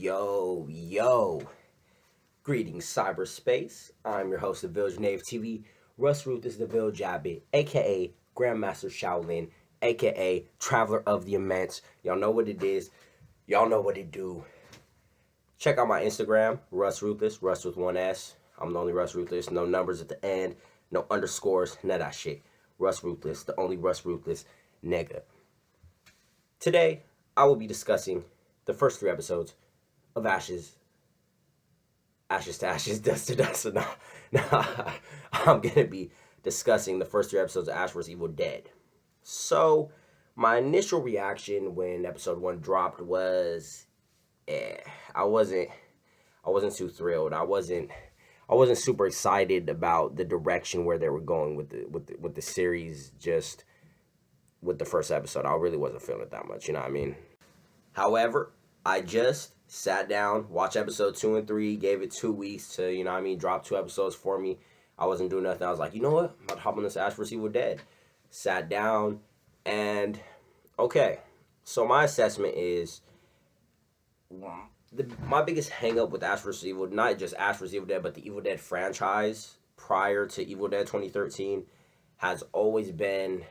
Yo. Greetings, cyberspace. I'm your host of Village Native TV. Russ Ruth is the Village Abbot, aka Grandmaster Shaolin, aka Traveler of the Immense. Y'all know what it is. Y'all know what it do. Check out my Instagram, Russ Ruthless, Russ with one S. I'm the only Russ Ruthless. No numbers at the end, no underscores, none of that shit. Russ Ruthless, the only Russ Ruthless nigga. Today, I will be discussing the first 3 episodes of Ashes to Ashes, Dust to Dust. So now I'm going to be discussing the first 3 episodes of Ash vs. Evil Dead. So, my initial reaction when episode 1 dropped was, I wasn't too thrilled. I wasn't super excited about the direction where they were going with the series. Just with the first episode, I really wasn't feeling it that much. You know what I mean? However, I just sat down, watched episode 2 and 3, gave it 2 weeks to, drop 2 episodes for me. I wasn't doing nothing. I was like, you know what? I'm about to hop on this Ash vs. Evil Dead. Sat down, and okay. So my assessment is, my biggest hang up with Ash vs. Evil, not just Ash vs. Evil Dead, but the Evil Dead franchise prior to Evil Dead 2013, has always been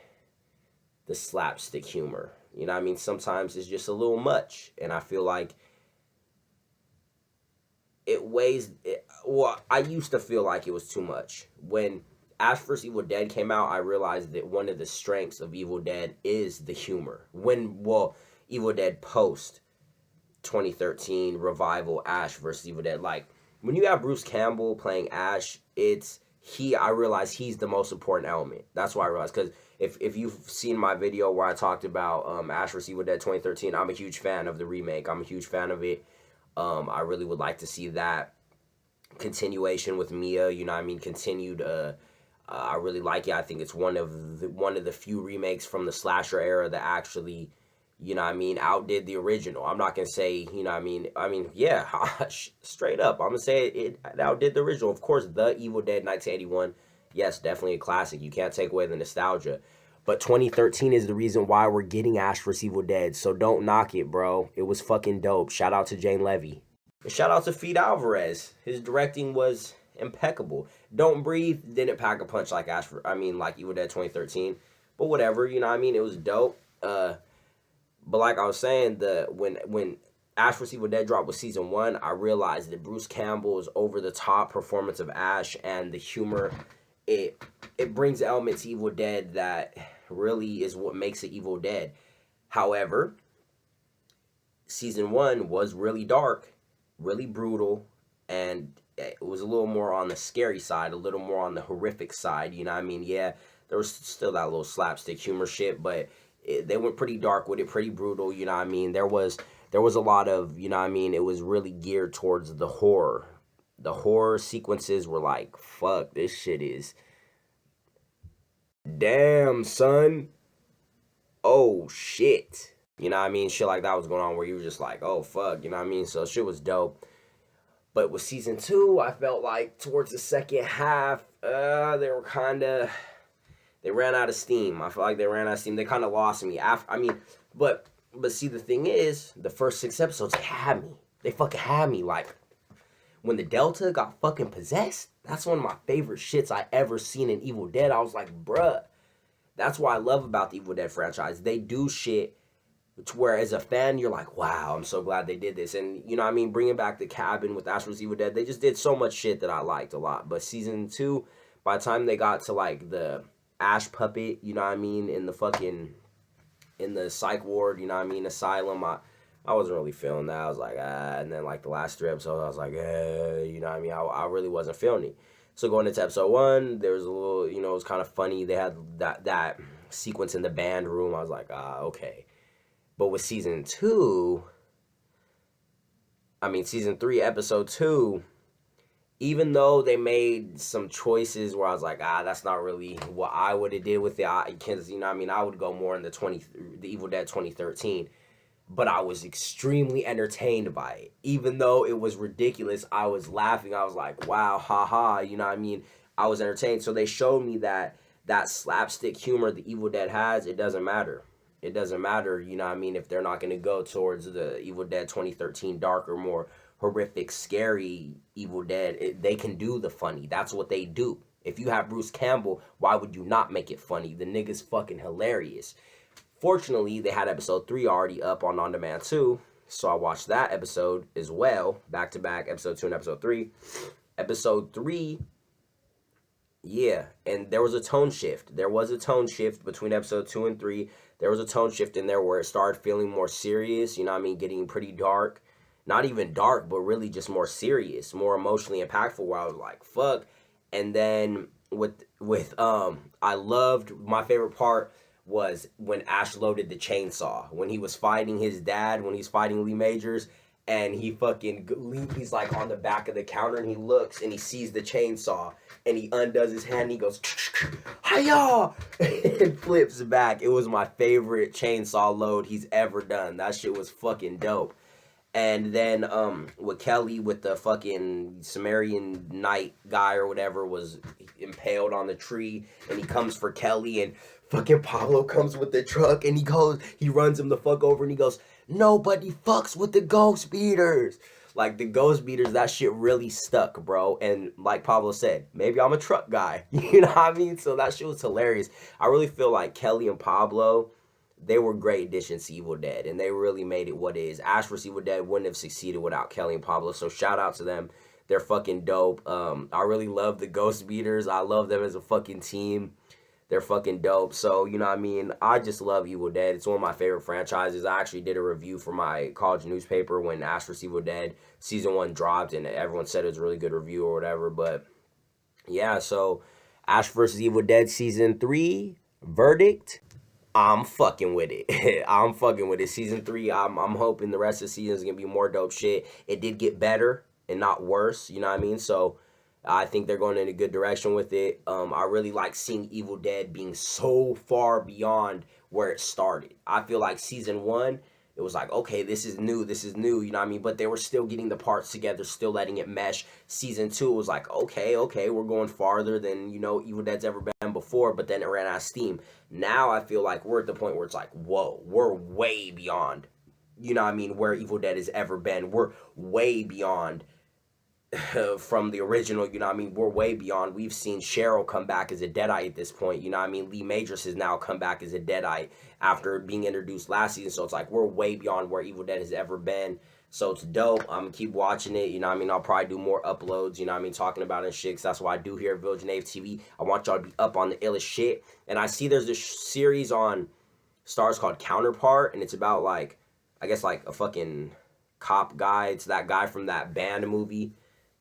the slapstick humor. You know what I mean? Sometimes it's just a little much, and I feel like I used to feel like it was too much. When Ash vs. Evil Dead came out, I realized that one of the strengths of Evil Dead is the humor. Evil Dead post 2013 revival Ash vs. Evil Dead, like, when you have Bruce Campbell playing Ash, I realize he's the most important element. That's why I realized, because if you've seen my video where I talked about Ash vs. Evil Dead 2013, I'm a huge fan of the remake. I'm a huge fan of it. I really would like to see that continuation with Mia, continued. I really like it. I think it's one of the few remakes from the slasher era that actually, outdid the original. I'm not gonna say, yeah, straight up, I'm gonna say it outdid the original. Of course, the Evil Dead 1981, yes, definitely a classic. You can't take away the nostalgia. But 2013 is the reason why we're getting Ash vs. Evil Dead, so don't knock it, bro. It was fucking dope. Shout out to Jane Levy. And shout out to Fede Alvarez. His directing was impeccable. Don't Breathe didn't pack a punch like like Evil Dead 2013. But whatever, it was dope. But like I was saying, when Ash vs. Evil Dead dropped with season 1, I realized that Bruce Campbell's over-the-top performance of Ash and the humor, it brings elements to Evil Dead that really is what makes it Evil Dead. However, season 1 was really dark, really brutal, and it was a little more on the scary side, a little more on the horrific side. Yeah, there was still that little slapstick humor shit, but they went pretty dark with it, pretty brutal. There was a lot of, it was really geared towards the horror. The horror sequences were like, fuck, this shit is, damn, son. Oh, shit. Shit like that was going on where you were just like, oh, fuck, So shit was dope. But with season 2, I felt like towards the second half, they ran out of steam. I feel like they ran out of steam. They kind of lost me. But see, the thing is, the first 6 episodes, they had me. They fucking had me. Like, when the Delta got fucking possessed, that's one of my favorite shits I ever seen in Evil Dead. I was like, bruh. That's what I love about the Evil Dead franchise. They do shit to where, as a fan, you're like, wow, I'm so glad they did this. And, bringing back the cabin with Ash vs. Evil Dead, they just did so much shit that I liked a lot. But season 2, by the time they got to, like, the Ash puppet, in the psych ward, asylum, I wasn't really feeling that. I was like, and then, like, the last 3 episodes, I was like, I really wasn't feeling it. So going into episode 1, there was a little, it was kind of funny. They had that sequence in the band room. I was like, okay. But with season 3, episode 2, even though they made some choices where I was like, that's not really what I would have did with it, because, I would go more in the Evil Dead 2013. But I was extremely entertained by it. Even though it was ridiculous, I was laughing. I was like, wow, haha, I was entertained. So they showed me that slapstick humor the Evil Dead has, it doesn't matter. It doesn't matter, you know what I mean, if they're not going to go towards the Evil Dead 2013 darker, more horrific, scary Evil Dead. They can do the funny. That's what they do. If you have Bruce Campbell, why would you not make it funny? The nigga's fucking hilarious. Fortunately, they had episode 3 already up on demand too, so I watched that episode as well, back to back, episode 2 and episode 3. Episode 3, yeah, and there was a tone shift. There was a tone shift between episode 2 and 3. There was a tone shift in there where it started feeling more serious, you know what I mean, getting pretty dark. Not even dark, but really just more serious, more emotionally impactful, where I was like, fuck. And then I loved, my favorite part was when Ash loaded the chainsaw. When he was fighting his dad, when he's fighting Lee Majors, and he fucking, he's like on the back of the counter, and he looks, and he sees the chainsaw, and he undoes his hand, and he goes, hiya, and flips back. It was my favorite chainsaw load he's ever done. That shit was fucking dope. And then with Kelly, with the fucking Sumerian knight guy or whatever, was impaled on the tree, and he comes for Kelly, and fucking Pablo comes with the truck, and he runs him the fuck over, and he goes, nobody fucks with the ghost beaters. Like, the ghost beaters, that shit really stuck, bro. And like Pablo said, maybe I'm a truck guy. You know what I mean? So that shit was hilarious. I really feel like Kelly and Pablo, they were great additions to Evil Dead, and they really made it what it is. Ash vs. Evil Dead wouldn't have succeeded without Kelly and Pablo, so shout out to them. They're fucking dope. I really love the Ghost Beaters. I love them as a fucking team. They're fucking dope. So, you know what I mean? I just love Evil Dead. It's one of my favorite franchises. I actually did a review for my college newspaper when Ash vs. Evil Dead Season 1 dropped, and everyone said it was a really good review or whatever. But, yeah, so Ash vs. Evil Dead Season 3, verdict, I'm fucking with it. I'm fucking with it. Season 3, I'm hoping the rest of the season is going to be more dope shit. It did get better and not worse, you know what I mean? So I think they're going in a good direction with it. I really like seeing Evil Dead being so far beyond where it started. I feel like Season 1, it was like, okay, this is new, you know what I mean? But they were still getting the parts together, still letting it mesh. Season 2 was like, okay, we're going farther than, you know, Evil Dead's ever been before, but then it ran out of steam. Now I feel like we're at the point where it's like, whoa, we're way beyond, you know what I mean, where Evil Dead has ever been. We're way beyond from the original, you know what I mean? We're way beyond. We've seen Cheryl come back as a Deadite at this point, you know what I mean? Lee Majors has now come back as a Deadite after being introduced last season, so it's like we're way beyond where Evil Dead has ever been. So it's dope. I'm gonna keep watching it, you know what I mean? I'll probably do more uploads, you know what I mean, talking about it and shit, 'cause that's what I do here at Village Nave TV. I want y'all to be up on the illest shit. And I see there's this series on Starz called Counterpart, and it's about, like, I guess, like, a fucking cop guy. It's that guy from that band movie.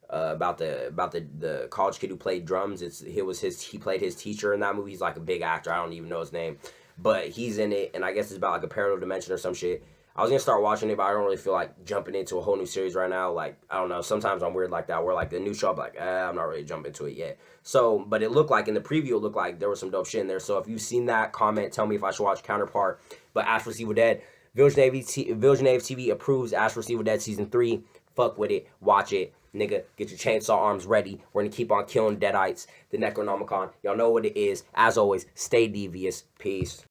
About the college kid who played drums. He played his teacher in that movie. He's like a big actor. I don't even know his name, but he's in it, and I guess it's about like a parallel dimension or some shit. I was gonna start watching it, but I don't really feel like jumping into a whole new series right now. Like, I don't know. Sometimes I'm weird like that, where like the new show, I'm like, I'm not really jumping into it yet. So, but it looked like in the preview, it looked like there was some dope shit in there. So if you've seen that, comment, tell me if I should watch Counterpart. But Ash vs. Evil Dead, Village Nave TV approves Ash vs. Evil Dead Season 3. Fuck with it. Watch it. Nigga, get your chainsaw arms ready. We're gonna keep on killing Deadites. The Necronomicon. Y'all know what it is. As always, stay devious. Peace.